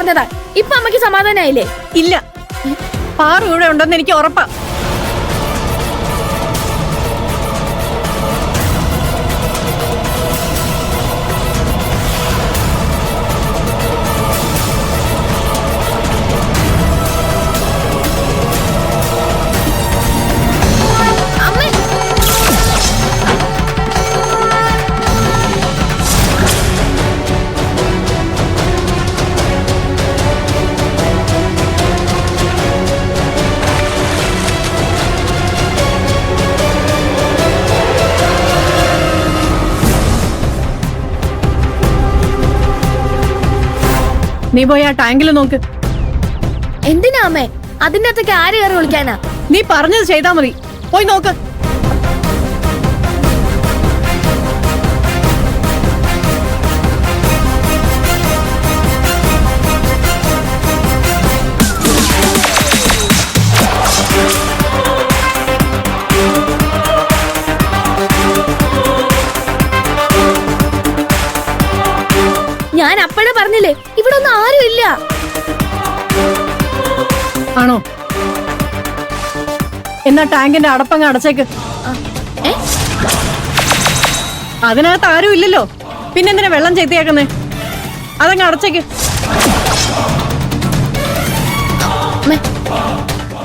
പറഞ്ഞതാ. ഇപ്പൊ അമ്മയ്ക്ക് സമാധാനായില്ലേ? ഇല്ല, പാറു ഇവിടെ ഉണ്ടെന്ന് എനിക്ക് ഉറപ്പാ. നീ പോയി ആ ടാങ്കിൽ നോക്ക്. എന്തിനാ അമ്മേ? അതിന്റെ അകത്തേക്ക് ആര് കയറി വിളിക്കാനാ? നീ പറഞ്ഞത് ചെയ്താ മതി. പോയി നോക്ക്. ഞാൻ അപ്പഴേ പറഞ്ഞില്ലേ ഇവിടെ ഒന്നും ആരും ഇല്ല. ആണോ? എന്നാ ടാങ്കിന്റെ അടപ്പങ്ങ് അടച്ചേക്ക്. അതിനകത്ത് ആരും ഇല്ലല്ലോ, പിന്നെന്തിനാ വെള്ളം ചെയ്തേക്കുന്നേ? അതങ്ങ് അടച്ചേക്ക്.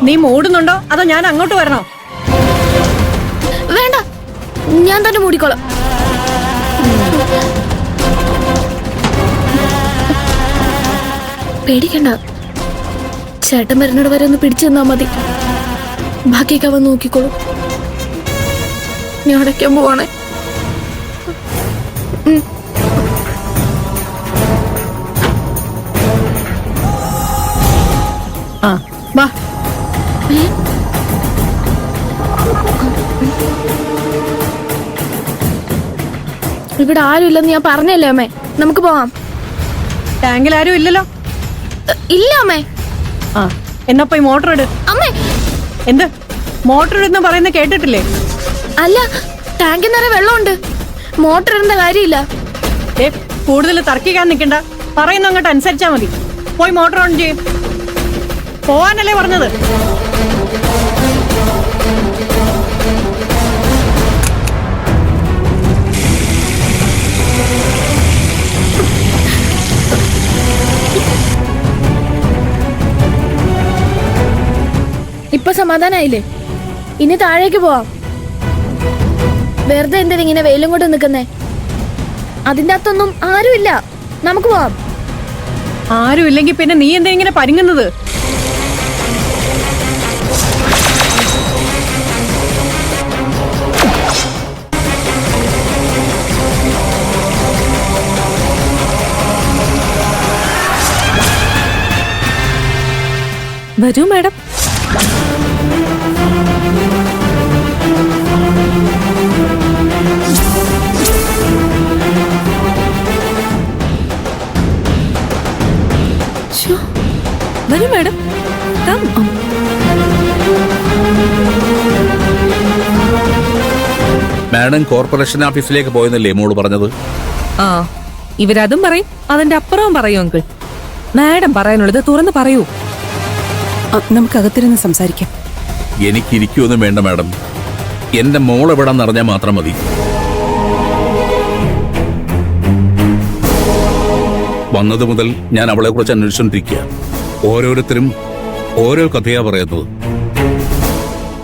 നീ മൂടുന്നുണ്ടോ അതോ ഞാൻ അങ്ങോട്ട് വരണോ? വേണ്ട, ഞാൻ തന്നെ മൂടിക്കോളാം. പേടിക്കണ്ട, ചേട്ടൻ വരുന്നിട വരെ ഒന്ന് പിടിച്ചു തന്നാ മതി. ബാക്കിയൊക്കെ അവൻ നോക്കിക്കോളും. ഞാൻ അടയ്ക്കാൻ പോവാണേ. ആ വാ. ഇവിടെ ആരും ഇല്ലെന്ന് ഞാൻ പറഞ്ഞല്ലേ അമ്മേ. നമുക്ക് പോവാം. ടാങ്കിൽ ആരും ഇല്ലല്ലോ. ഇല്ല അമ്മേ. ആ എന്നാ പോയി മോട്ടർ ഇട്. അമ്മേ എന്ത് മോട്ടർ ഇടുന്ന പറയുന്ന കേട്ടിട്ടില്ലേ? അല്ല, ടാങ്കിൽ നിറയെ വെള്ളമുണ്ട്, മോട്ടർ ഇടേണ്ട കാര്യമില്ല. കൂടുതൽ തർക്കിക്കാൻ നിൽക്കണ്ട, പറയുന്ന അങ്ങോട്ട് അനുസരിച്ചാ മതി. പോയി മോട്ടർ ഓൺ ചെയ്യും. പോവാനല്ലേ പറഞ്ഞത്? ഇപ്പൊ സമാധാനായില്ലേ? ഇനി താഴേക്ക് പോവാം. വെറുതെ എന്തിനാ ഇങ്ങനെ വെയിലും കൊണ്ട് നിൽക്കുന്നേ? അതിന്റെ അകത്തൊന്നും ആരുമില്ല, നമുക്ക് പോവാം. ആരും ഇല്ലെങ്കിൽ പിന്നെ നീ എന്താ ഇങ്ങനെ പരുങ്ങുന്നത്? വരൂ മാഡം. വരൂ മാഡം. മാഡം കോർപ്പറേഷൻ ഓഫീസിലേക്ക് പോയെന്നല്ലേ മോള് പറഞ്ഞത്? ആ, ഇവരതും പറയും, അതിന്റെ അപ്പുറവും പറയൂ അങ്കിൾ. മാഡം പറയാനുള്ളത് തുറന്ന് പറയൂ. നമുക്ക് അകത്തിരുന്ന് സംസാരിക്കാം. എനിക്കിരിക്കുമൊന്നും വേണ്ട മാഡം, എന്റെ മോൾ എവിടാന്ന് അറിഞ്ഞാൽ മാത്രം മതി. വന്നത് മുതൽ ഞാൻ അവളെ കുറിച്ച് അന്വേഷിച്ചോണ്ടിരിക്കുക. ഓരോരുത്തരും ഓരോ കഥയാ പറയുന്നത്.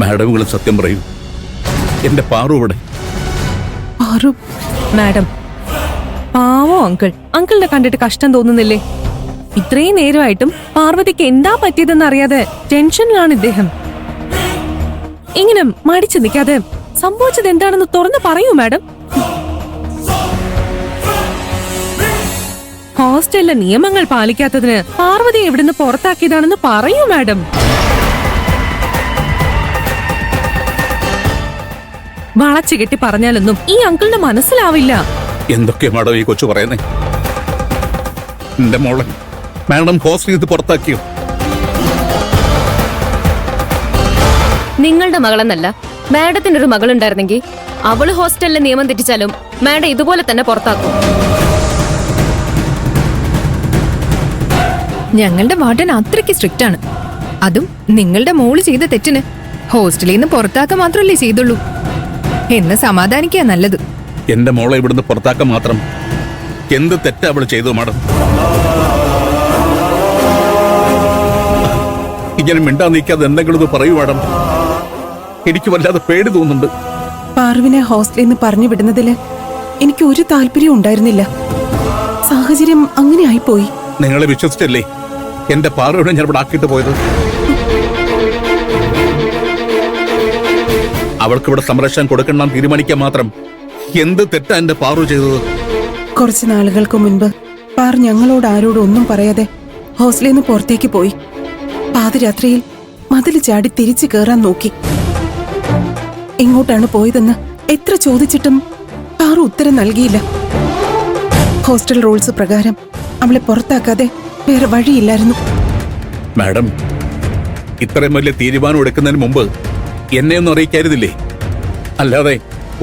മാഡം സത്യം പറയൂ, എന്റെ പാറു ഇവിടെ. മാഡം പാവോ അങ്കിൾ. അങ്കിളിനെ കണ്ടിട്ട് കഷ്ടം തോന്നുന്നില്ലേ? ഇത്രയും നേരമായിട്ടും പാർവതിക്ക് എന്താ പറ്റിയതെന്ന് അറിയാതെ ടെൻഷനിലാണ് ഇദ്ദേഹം. ഇങ്ങനെ മടിച്ചു നിൽക്കാതെ സംഭവിച്ചത് എന്താണെന്ന് തുറന്ന് പറയൂ മാഡം. ഹോസ്റ്റലിലെ നിയമങ്ങൾ പാലിക്കാത്തതിന് പാർവതി എവിടുന്ന് പുറത്താക്കിയതാണെന്ന് പറയൂ മാഡം. വളച്ചു കെട്ടി പറഞ്ഞാലൊന്നും ഈ അങ്കിളിന് മനസ്സിലാവില്ല. എന്തൊക്കെയാ മാഡം ഈ കൊച്ചു പറയുന്നേ? എന്റെ മോളെ മാഡം ഹോസ്റ്റലിൽ നിന്ന് പുറത്താക്കിയോ? നിങ്ങളുടെ മകളെന്നല്ല, മാഡത്തിന്റെ ഒരു മകളുണ്ടായിരുന്നെങ്കിൽ അവള് ഹോസ്റ്റലിലെ നിയമം തെറ്റിച്ചാലും മാഡം ഇതുപോലെ തന്നെ പുറത്താക്കും. ഞങ്ങളുടെ വാർഡൻ അത്രയ്ക്ക് സ്ട്രിക്റ്റ് ആണ്. അതും നിങ്ങളുടെ മോള് ചെയ്ത തെറ്റിന് ഹോസ്റ്റലിൽ നിന്ന് പുറത്താക്കാൻ മാത്രമല്ലേ ചെയ്തുള്ളൂ. എന്ന് സമാധാനിക്കാ നല്ലത്. എന്റെ മോളെ ഇവിടുന്ന് പുറത്താക്കാൻ മാത്രം എന്ത് തെറ്റാ അവൾ ചെയ്തു മാഡം? ഇങ്ങനെ മിണ്ടാ നീക്കാതെ എന്തെങ്കിലും ഒന്ന് പറയൂ മാഡം. എനിക്ക് വല്ലാതെ പേടി തോന്നുന്നുണ്ട്. പാർവിനെ ഹോസ്റ്റലിൽ നിന്ന് പറഞ്ഞു വിടുന്നതില് എനിക്ക് ഒരു താല്പര്യവും ഉണ്ടായിരുന്നില്ല. സാഹചര്യം അങ്ങനെ ആയിപ്പോയി. നിങ്ങളെ വിശ്വസിച്ചല്ലേ എന്റെ പാറുവിനെ ഞാൻ ഇവിടെ ആക്കിയിട്ട് പോയത്? അവൾക്ക് ഇവിടെ സംരക്ഷണം കൊടുക്കണം തീരുമാനിക്കാൻ മാത്രം എന്ത് തെറ്റാ എന്റെ പാറു ചെയ്തത്? കുറച്ച് നാളുകൾക്ക് മുൻപ് പാർ ഞങ്ങളോട് ആരോടും ഒന്നും പറയാതെ ഹോസ്റ്റലിൽ നിന്ന് പുറത്തേക്ക് പോയി. പാതിരാത്രിയിൽ മതില് ചാടി തിരിച്ചു കയറാൻ നോക്കി. എങ്ങോട്ടാണ് പോയതെന്ന് എത്ര ചോദിച്ചിട്ടും പാറു ഉത്തരം നൽകിയില്ല. ഹോസ്റ്റൽ റൂൾസ് പ്രകാരം അവളെ പുറത്താക്കാതെ വേറെ വഴിയില്ലായിരുന്നു. മാഡം, ഇത്രയും വലിയ തീരുമാനം എടുക്കുന്നതിന് മുമ്പ് എന്നെ ഒന്നും അറിയിക്കായിരുന്നില്ലേ? അല്ലാതെ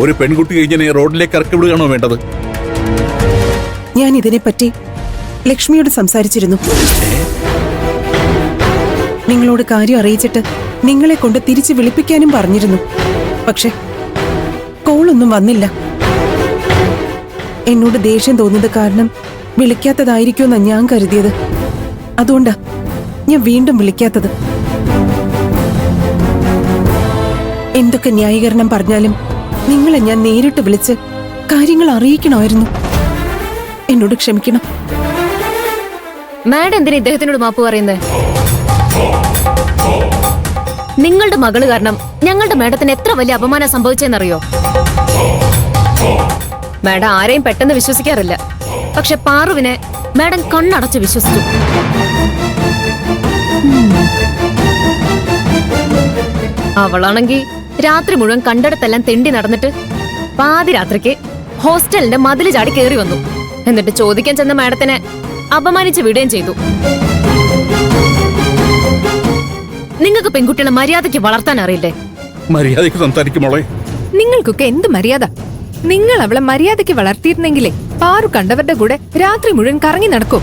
ഒരു പെൺകുട്ടി കഴിഞ്ഞ റോഡിലേക്ക് ഇറക്കി വിടുകയാണോ വേണ്ടത്? ഞാൻ ഇതിനെപ്പറ്റി ലക്ഷ്മിയോട് സംസാരിച്ചിരുന്നു. നിങ്ങളോട് കാര്യം അറിയിച്ചിട്ട് നിങ്ങളെ കൊണ്ട് തിരിച്ചു വിളിപ്പിക്കാനും പറഞ്ഞിരുന്നു. പക്ഷെ കോളൊന്നും വന്നില്ല. എന്നോട് ദേഷ്യം തോന്നിയത് കാരണം വിളിക്കാത്തതായിരിക്കുമെന്നാ ഞാൻ കരുതിയത്. അതുകൊണ്ടാ ഞാൻ വീണ്ടും വിളിക്കാത്തത്. എന്തൊക്കെ ന്യായീകരണം പറഞ്ഞാലും നിങ്ങളെ ഞാൻ നേരിട്ട് വിളിച്ച് കാര്യങ്ങൾ അറിയിക്കണമായിരുന്നു. എന്നോട് ക്ഷമിക്കണം. മാഡം എന്തിനാ ഇദ്ദേഹത്തിനോട് മാപ്പ് പറയുന്നത്? നിങ്ങളുടെ മകള് കാരണം ഞങ്ങളുടെ മാഡത്തിന് എത്ര വലിയ അപമാനം സംഭവിച്ചെന്നറിയോ? മാഡം ആരെയും പെട്ടെന്ന് വിശ്വസിക്കാറില്ല. പക്ഷെ പാറുവിനെ മാഡം കണ്ണടച്ച് വിശ്വസിച്ചു. അവളാണെങ്കിൽ രാത്രി മുഴുവൻ കണ്ടിടത്തെല്ലാം തെണ്ടി നടന്നിട്ട് പാതിരാത്രിക്ക് ഹോസ്റ്റലിന്റെ മതില് ചാടി കയറി വന്നു. എന്നിട്ട് ചോദിക്കാൻ ചെന്ന മാഡത്തിനെ അപമാനിച്ച് വിടുകയും ചെയ്തു. നിങ്ങൾക്ക് പെൺകുട്ടികളെ മര്യാദയ്ക്ക് വളർത്താൻ അറിയില്ലേ? മര്യാദയ്ക്ക് സംസാരിക്കുമോളെ. നിങ്ങൾക്കൊക്കെ എന്ത് മര്യാദ? നിങ്ങൾ അവളെ മര്യാദയ്ക്ക് വളർത്തിയിരുന്നെങ്കിലേ പാറു കണ്ടവരുടെ കൂടെ രാത്രി മുഴുവൻ കറങ്ങി നടക്കും.